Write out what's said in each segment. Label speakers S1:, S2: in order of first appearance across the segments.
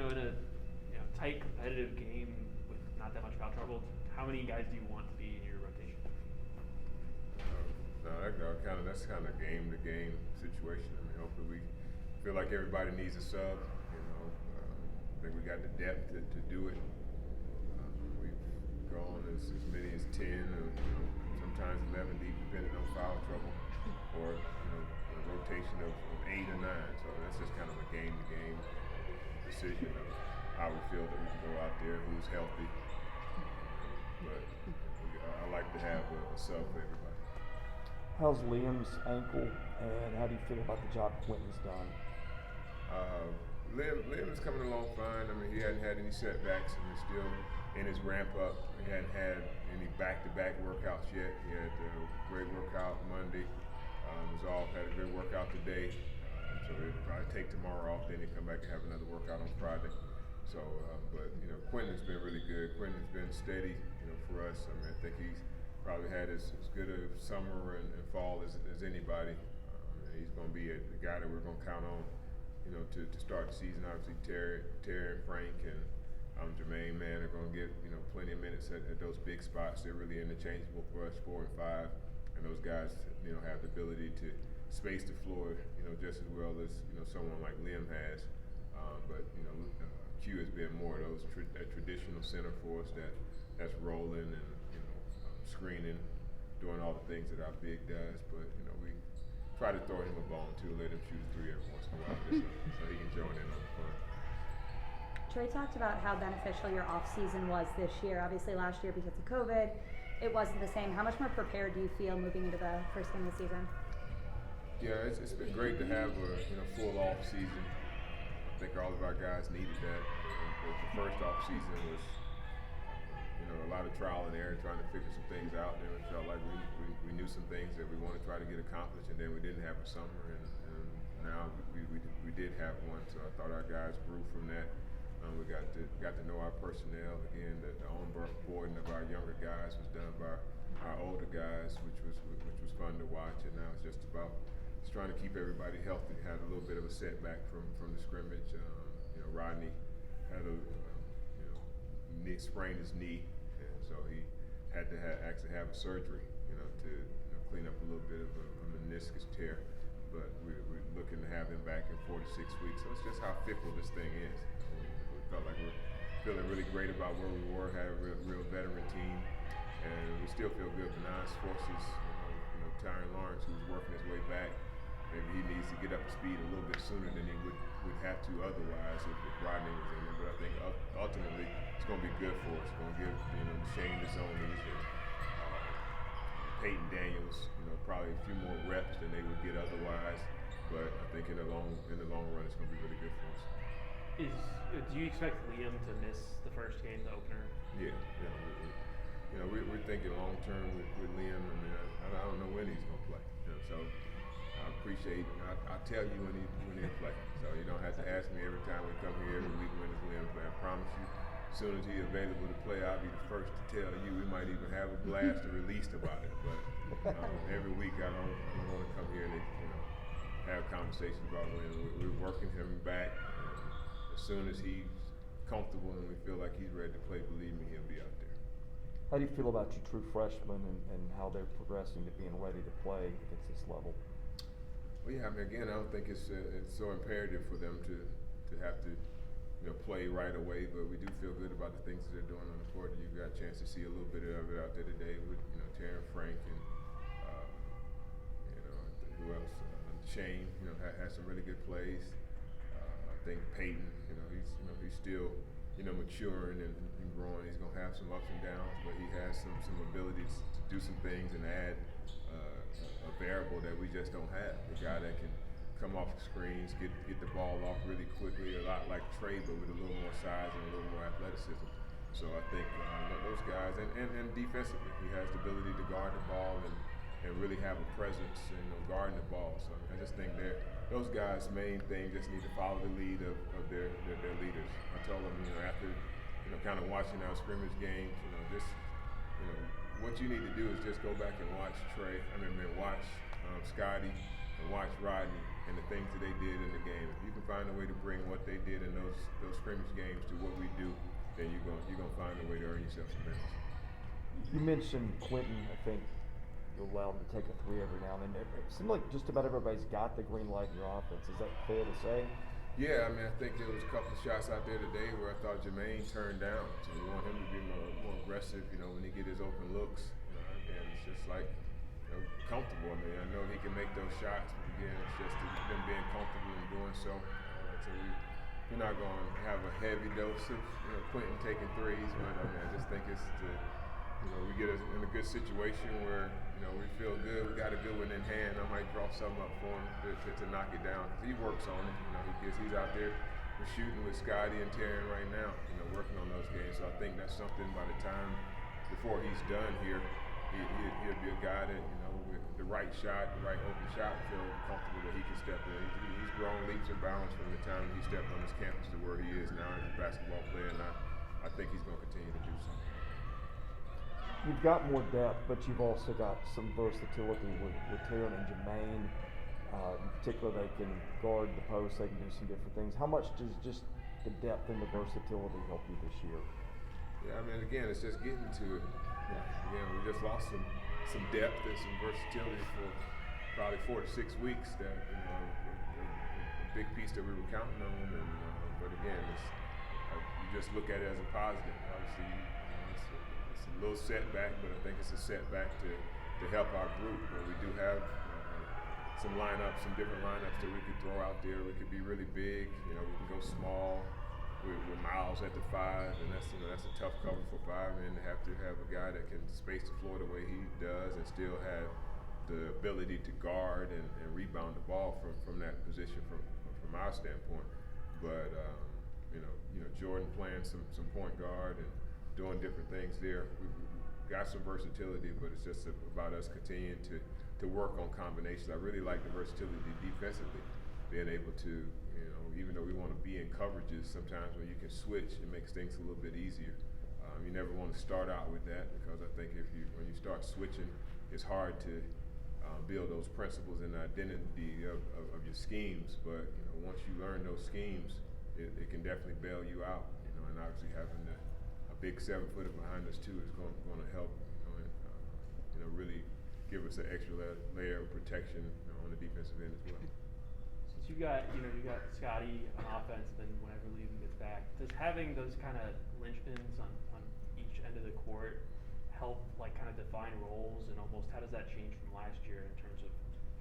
S1: in a tight competitive game with not that much foul trouble, how many guys do you want to be in your rotation?
S2: No, that's kind of game to game situation. I mean, hopefully we feel like everybody needs a sub. I think we got the depth to do it. We've gone as many as 10, or sometimes 11 deep, depending on foul trouble, or a rotation of 8 or 9. So that's just kind of a game to game decision of how we feel that we can go out there, who's healthy. But I like to have a sub for everybody.
S3: How's Liam's ankle, and how do you feel about the job Quentin's done?
S2: Liam is coming along fine. I mean, he hadn't had any setbacks, and he's still in his ramp up. He hadn't had any back-to-back workouts yet. He had a great workout Monday. Was off, had a good workout today. So he'll probably take tomorrow off, then he'll come back and have another workout on Friday. So, but Quentin's been really good. Quentin's been steady, for us. I mean, I think he's probably had as good a summer and fall as anybody. He's going to be the guy that we're going to count on, to start the season. Obviously, Terry and Frank and Jermaine, man, are going to get plenty of minutes at those big spots. They're really interchangeable for us, 4 and 5, and those guys, have the ability to space the floor, just as well as someone like Liam has. But Q has been more of that traditional center for us that's rolling and screening, doing all the things that our big does. But we try to throw him a bone too, let him shoot a 3 every once in a while, so he can join in on the fun.
S4: Trey talked about how beneficial your off season was this year. Obviously, last year because of COVID, it wasn't the same. How much more prepared do you feel moving into the first game of the season?
S2: Yeah, it's been great to have a full off season. I think all of our guys needed that. The first off season was a lot of trial and error, trying to figure some things out. Then we felt like we knew some things that we wanted to try to get accomplished, and then we didn't have a summer, and now we did have one. So I thought our guys grew from that. We got to know our personnel again. The onboarding of our younger guys was done by our older guys, which was fun to watch. And now it's just about trying to keep everybody healthy. Had a little bit of a setback from the scrimmage. Rodney had sprained his knee, and so he had to actually have a surgery, to clean up a little bit of a meniscus tear. But we're looking to have him back in 4 to 6 weeks. So it's just how fickle this thing is. We felt like we're feeling really great about where we were, had a real veteran team, and we still feel good. But now it's forces, Tyron Lawrence, who's working his way back. Maybe he needs to get up to speed a little bit sooner than he would have to otherwise if Rodney was in there. But I think ultimately it's going to be good for us. It's going to give Shane the zonies and Peyton Daniels, probably a few more reps than they would get otherwise. But I think in the long run, it's going to be really good for us.
S1: Do you expect Liam to miss the first game, the opener?
S2: Yeah. We're thinking long term with Liam. I mean, I don't know when he's going to play. So I appreciate. I'll tell you when he'll play. So you don't have to ask me every time we come here every week when is Liam play. I promise you. As soon as he's available to play, I'll be the first to tell you. We might even have a blast or released about it. But every week I don't want to come here and have conversations about when we're working him back. As soon as he's comfortable and we feel like he's ready to play, believe me, he'll be out there.
S3: How do you feel about your true freshmen and how they're progressing to being ready to play against this level?
S2: Well, yeah, I mean, again, I don't think it's so imperative for them to have to play right away, but we do feel good about the things that they're doing on the court. You got a chance to see a little bit of it out there today with Terry and Frank and who else? Shane, had some really good plays. I think Peyton, he's still maturing and growing. He's gonna have some ups and downs, but he has some abilities to do some things and add a variable that we just don't have. The guy that can come off the screens, get the ball off really quickly, a lot like Trey, but with a little more size and a little more athleticism. So I think those guys, and defensively, he has the ability to guard the ball and really have a presence guarding the ball. So I just think those guys' main thing just need to follow the lead of their leaders. I told them, after kind of watching our scrimmage games, what you need to do is just go back and watch watch Scotty, and watch Rodney and the things that they did in the game. If you can find a way to bring what they did in those scrimmage games to what we do, then you're gonna find a way to earn yourself some minutes.
S3: You mentioned Quentin. I think you allow him to take a three every now and then. It seemed like just about everybody's got the green light in your offense. Is that fair to say?
S2: Yeah, I mean, I think there was a couple of shots out there today where I thought Jermaine turned down. So we want him to be more aggressive, when he get his open looks. And it's just like, comfortable. I mean, I know he can make those shots, but again, it's just them being comfortable in doing so. So we're not going to have a heavy dose of Quentin taking threes, but I mean, I just think it's we get in a good situation where we feel good. We got a good one in hand. I might draw something up for him to knock it down. He works on it. He's out there. We're shooting with Scotty and Taryn right now. Working on those games. So I think that's something. By the time before he's done here, he'll be a guy that with the right shot, the right open shot, feel comfortable that he can step in. He's grown leaps and bounds from the time that he stepped on this campus to where he is now as a basketball player, and I think he's going to continue to do so.
S3: You've got more depth, but you've also got some versatility with Taryn and Jermaine. In particular, they can guard the post. They can do some different things. How much does just the depth and the versatility help you this year?
S2: Yeah, I mean, again, it's just getting to it. Again, we just lost some depth and some versatility for probably 4 to 6 weeks. That a big piece that we were counting on. And but again, you just look at it as a positive. Obviously, it's a little setback, but I think it's a setback to help our group. But we do have some different lineups that we could throw out there. We could be really big. We can go small with Miles at the 5, and that's a tough cover for 5, and to have a guy that can space the floor the way he does and still have the ability to guard and rebound the ball from that position from our standpoint. But Jordan playing some point guard and doing different things there. We got some versatility, but it's just about us continuing to work on combinations. I really like the versatility defensively, being able to, even though we want to be in coverages, sometimes when you can switch, it makes things a little bit easier. You never want to start out with that, because I think when you start switching, it's hard to build those principles and identity of your schemes. But once you learn those schemes, it can definitely bail you out. And obviously having a big 7-footer behind us too is going to help. Really give us an extra layer of protection on the defensive end as well.
S1: Since you got Scotty on offense, and then whenever Leaving gets back, does having those kind of linchpins on each end of the court help kind of define roles, and almost how does that change from last year in terms of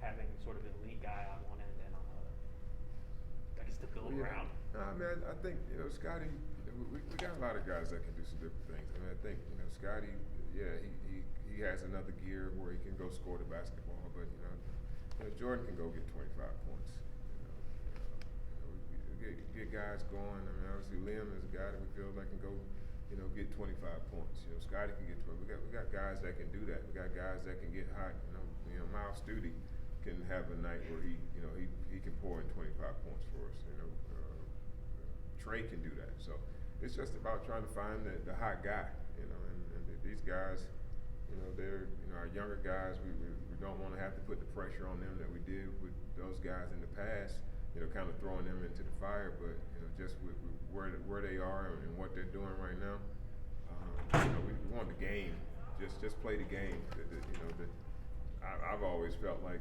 S1: having sort of an elite guy on one end and on the other? I guess to build around.
S2: I mean, I think Scotty. We got a lot of guys that can do some different things. I mean, I think Scotty. Yeah, he has another gear where he can go score the basketball, but Jordan can go get 25 points. Get guys going. I mean, obviously Liam is a guy that we feel like can go, get 25 points. Scotty can get 20. We got guys that can do that. We got guys that can get hot. Miles Studi can have a night where he can pour in 25 points for us. Trey can do that. So it's just about trying to find the hot guy. And these guys, they're our younger guys. We don't want to have to put the pressure on them that we did with those guys in the past. Kind of throwing them into the fire, but just with where they are and what they're doing right now, we want the game. Just play the game. I've always felt like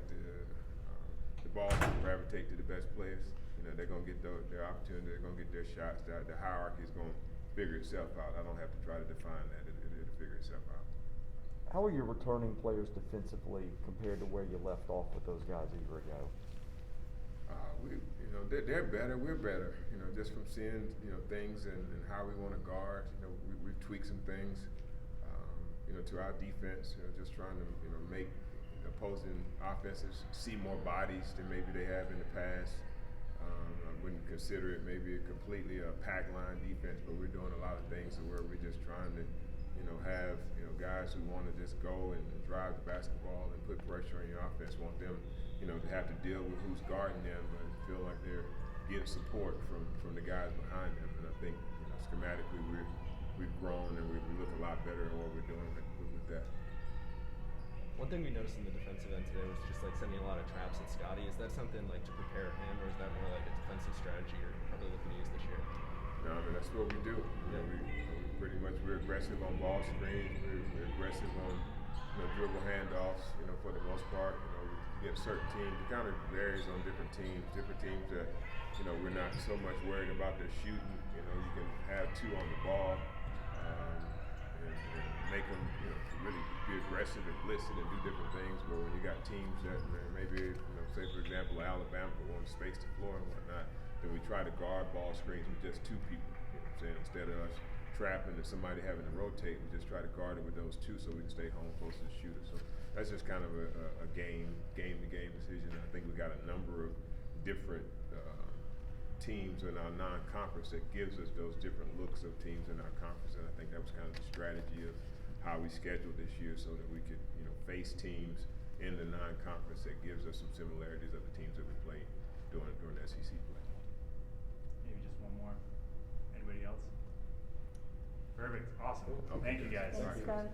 S2: the ball will gravitate to the best players. They're gonna get their opportunity. They're gonna get their shots. The hierarchy is gonna figure itself out. I don't have to try to define that. It'll figure itself out.
S3: How are your returning players defensively compared to where you left off with those guys a year ago? They're better. We're better. Just from seeing things and how we want to guard. We've tweaked some things. To our defense. Just trying to make opposing offenses see more bodies than maybe they have in the past. I wouldn't consider it maybe completely a pack line defense, but we're doing a lot of things where we're just trying to have guys who want to just go and drive the basketball and put pressure on your offense. Want them to have to deal with who's guarding them, but feel like they're getting support from the guys behind them. And I think schematically we've grown and we look a lot better in what we're doing with that.
S5: One thing we noticed in the defensive end today was just like sending a lot of traps at Scotty. Is that something like to prepare him, or is that more like a defensive strategy you're probably looking to use this year?
S2: No, I mean, that's what we do. You know, we're aggressive on ball screens. We're aggressive on dribble handoffs. You know, for the most part, you get certain teams. It kind of varies on different teams. Different teams that we're not so much worried about their shooting. You know, you can have two on the ball and make them really be aggressive and blitz it and do different things. But when you got teams that maybe say for example Alabama who want to space the floor and whatnot, then we try to guard ball screens with just two people. You know what I'm saying? Instead of us trapping and somebody having to rotate, we just try to guard it with those two so we can stay home close to the shooter. So that's just kind of a game to game decision. I think we got a number of different teams in our non-conference that gives us those different looks of teams in our conference, and I think that was kind of the strategy of how we scheduled this year so that we could face teams in the non-conference that gives us some similarities of the teams that we played during SEC play.
S6: Maybe just one more. Anybody else? Perfect. Awesome.
S2: Okay.
S6: Thank you guys.
S4: Thanks, Scott.